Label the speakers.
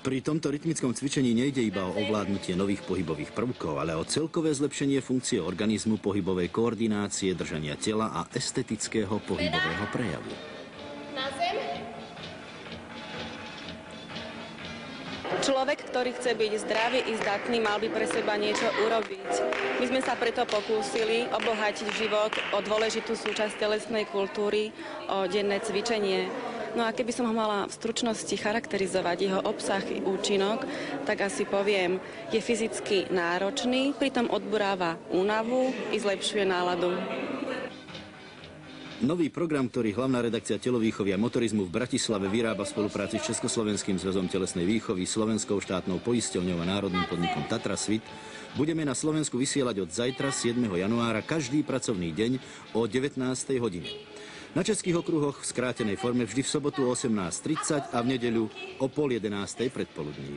Speaker 1: Pri tomto rytmickom cvičení nejde iba o ovládnutie nových pohybových prvkov, ale o celkové zlepšenie funkcie organizmu, pohybovej koordinácie, držania tela a estetického pohybového prejavu.
Speaker 2: Na zem.
Speaker 3: Človek, ktorý chce byť zdravý i zdatný, mal by pre seba niečo urobiť. My sme sa preto pokúsili obohatiť život o dôležitú súčasť telesnej kultúry, o denné cvičenie. No a keby som ho mala v stručnosti charakterizovať, jeho obsah i účinok, tak asi poviem, je fyzicky náročný, pritom odburáva únavu i zlepšuje náladu.
Speaker 1: Nový program, ktorý hlavná redakcia telovýchovy a motorizmu v Bratislave vyrába v spolupráci s Československým zväzom telesnej výchovy, Slovenskou štátnou poisťovňou a národným podnikom Tatra Svit, budeme na Slovensku vysielať od zajtra 7. januára každý pracovný deň o 19. hodine. Na českých okruhoch v skrátenej forme vždy v sobotu o 18:30 a v nedeľu o 10:30 predpoludní.